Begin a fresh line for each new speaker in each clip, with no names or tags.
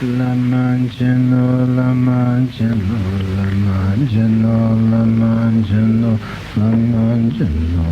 Lama Jano, Lama Jano, Lama Jano, Lama Jano, Lama Jano,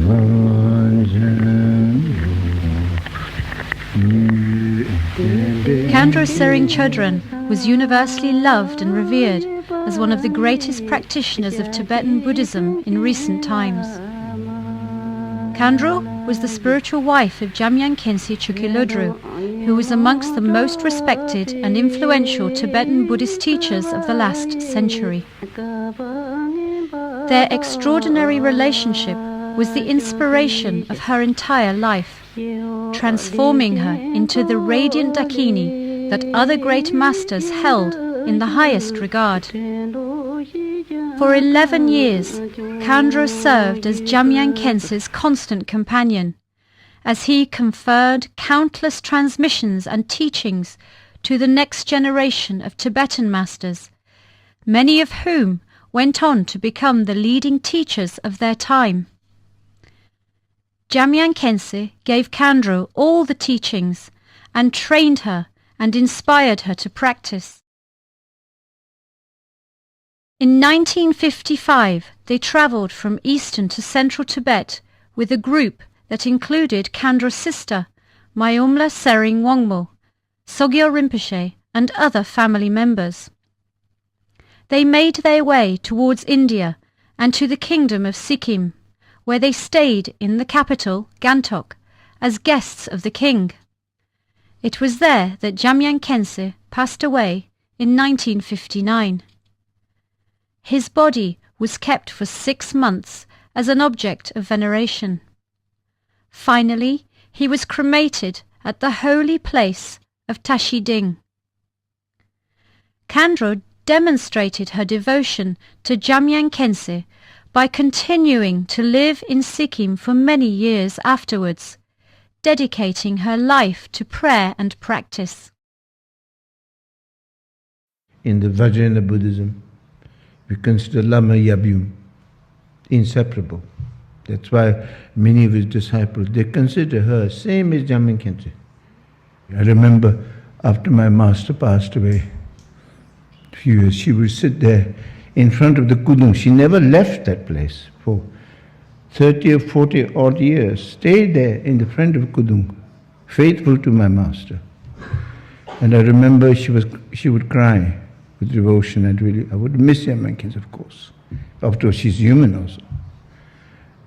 Lama Jano.
Khandro Tsering Chödrön was universally loved and revered as one of the greatest practitioners of Tibetan Buddhism in recent times. Kandra was the spiritual wife of Jamyang Khyentse Chödrön, who was amongst the most respected and influential Tibetan Buddhist teachers of the last century. Their extraordinary relationship was the inspiration of her entire life, transforming her into the radiant Dakini that other great masters held in the highest regard. For 11 years, Khandro served as Jamyang Khyentse's constant companion, as he conferred countless transmissions and teachings to the next generation of Tibetan masters, many of whom went on to become the leading teachers of their time. Jamyang Khyentse gave Khandro all the teachings and trained her and inspired her to practice. In 1955, they travelled from eastern to central Tibet with a group that included Khandro's sister, Mayomla Tsering Wangmo, Sogyal Rinpoche, and other family members. They made their way towards India and to the kingdom of Sikkim, where they stayed in the capital, Gantok, as guests of the king. It was there that Jamyang Khyentse passed away in 1959. His body was kept for 6 months as an object of veneration. Finally, he was cremated at the holy place of Tashiding. Khandro demonstrated her devotion to Jamyang Khyentse by continuing to live in Sikkim for many years afterwards, dedicating her life to prayer and practice.
In the Vajrayana Buddhism, we consider Lama Yabum inseparable. That's why many of his disciples, they consider her same as Jamyang Khyentse. I remember after my master passed away, a few years, she would sit there in front of the Kudung. She never left that place for 30 or 40 odd years, stayed there in the front of Kudung, faithful to my master. And I remember she would cry with devotion, and really, I would miss Jamyang Khyentse, of course. After all, she's human also.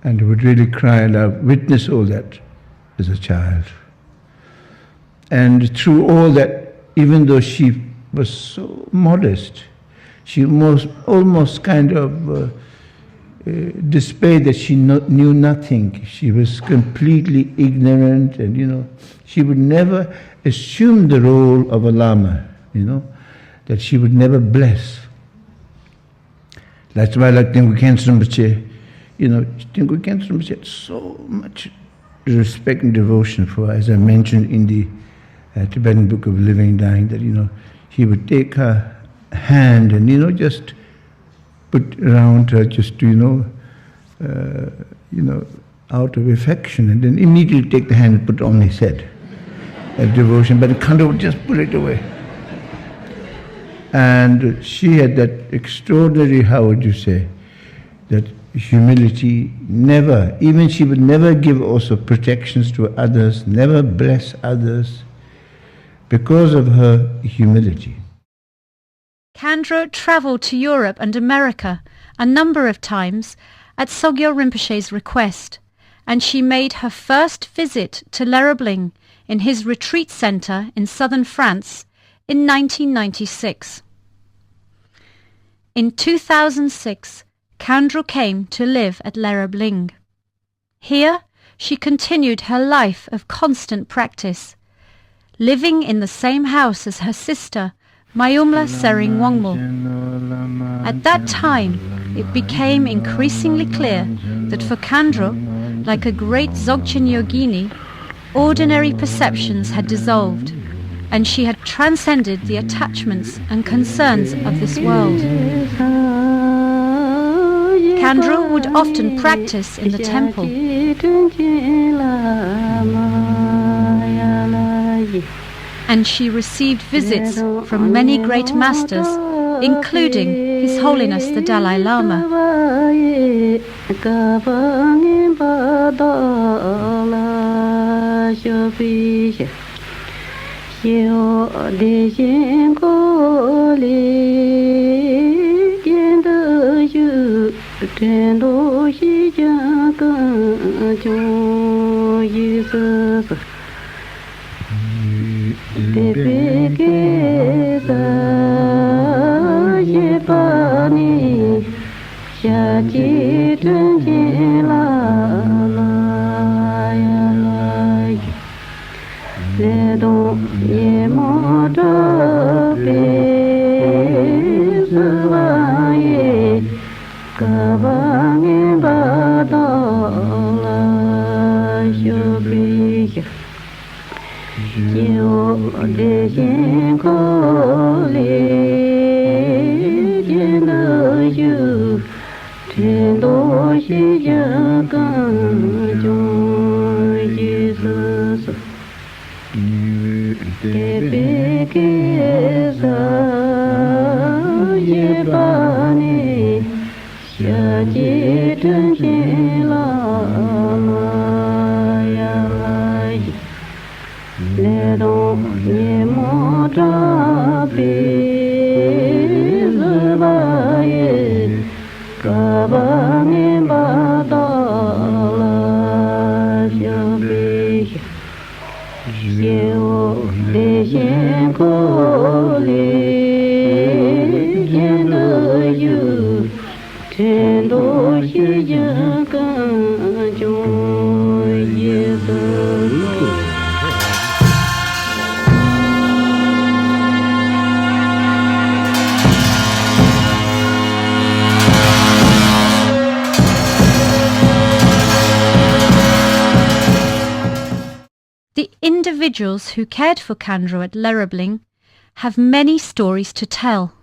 And I would really cry, and I've witnessed all that as a child. And through all that, even though she was so modest, she almost kind of displayed that she knew nothing. She was completely ignorant, and she would never assume the role of a lama, that she would never bless. That's why, like Khyentse Rinpoche, Khyentse Rinpoche had so much respect and devotion for her, as I mentioned in the Tibetan Book of Living Dying, that he would take her hand and just put around her, just to out of affection, and then immediately take the hand and put on his head. That devotion, but Khandro would just pull it away. And she had that extraordinary, how would you say, that humility, never, even she would never give also protections to others, never bless others, because of her humility.
Khandro travelled to Europe and America a number of times at Sogyal Rinpoche's request, and she made her first visit to Lerabling in his retreat centre in southern France in 1996. In 2006, Khandro came to live at Lerabling. Here, she continued her life of constant practice, living in the same house as her sister, Mayomla Tsering Wangmo. At that time, it became increasingly clear that for Khandro, like a great Dzogchen yogini, ordinary perceptions had dissolved, and she had transcended the attachments and concerns of this world. Khandro would often practice in the temple. and she received visits from many great masters, including His Holiness the Dalai Lama. The individuals who cared for Khandro at Lerabling have many stories to tell.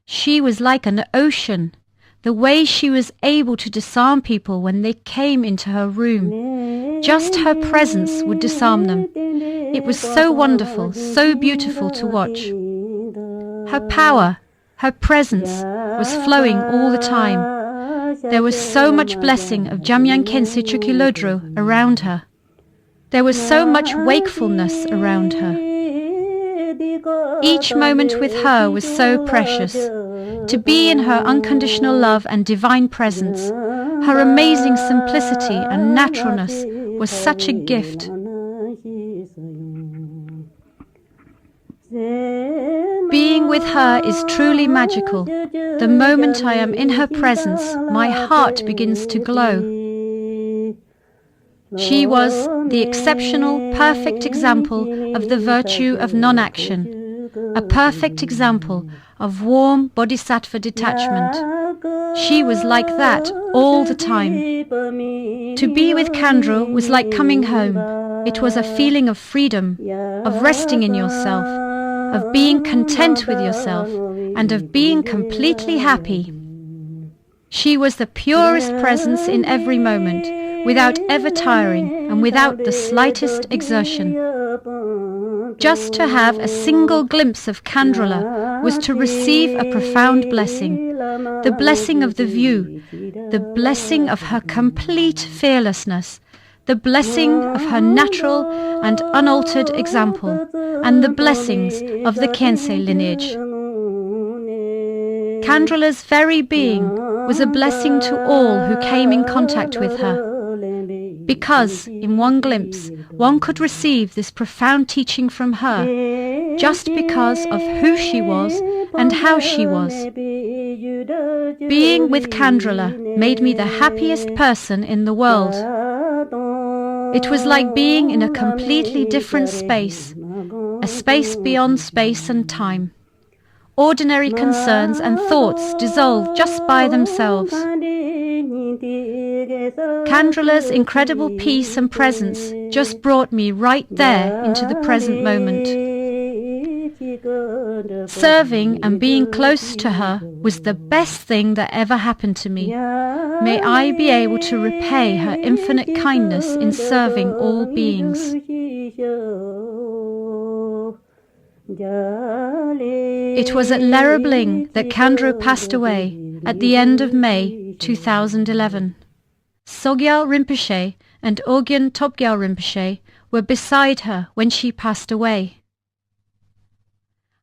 She was like an ocean. The way she was able to disarm people when they came into her room. Just her presence would disarm them. It was so wonderful, so beautiful to watch. Her power, her presence was flowing all the time. There was so much blessing of Jamyang Khyentse Chödrön around her. There was so much wakefulness around her. Each moment with her was so precious. To be in her unconditional love and divine presence, her amazing simplicity and naturalness was such a gift. Being with her is truly magical. The moment I am in her presence, my heart begins to glow. She was the exceptional, perfect example of the virtue of non-action, a perfect example of warm bodhisattva detachment. She was like that all the time. To be with Khandro was like coming home. It was a feeling of freedom, of resting in yourself, of being content with yourself, and of being completely happy. She was the purest presence in every moment, without ever tiring and without the slightest exertion. Just to have a single glimpse of Khandro was to receive a profound blessing, the blessing of the view, the blessing of her complete fearlessness, the blessing of her natural and unaltered example, and the blessings of the Khyentse lineage. Khandro's very being was a blessing to all who came in contact with her, because in one glimpse one could receive this profound teaching from her, just because of who she was and how she was. Being with Khandro made me the happiest person in the world. It was like being in a completely different space, a space beyond space and time. Ordinary concerns and thoughts dissolved just by themselves. Khandro's incredible peace and presence just brought me right there into the present moment. Serving and being close to her was the best thing that ever happened to me. May I be able to repay her infinite kindness in serving all beings. It was at Lerabling that Khandro passed away at the end of May 2011. Sogyal Rinpoche and Ogyen Topgyal Rinpoche were beside her when she passed away.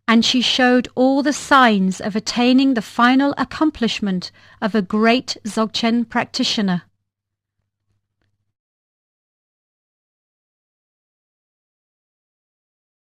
And she showed all the signs of attaining the final accomplishment of a great Dzogchen practitioner.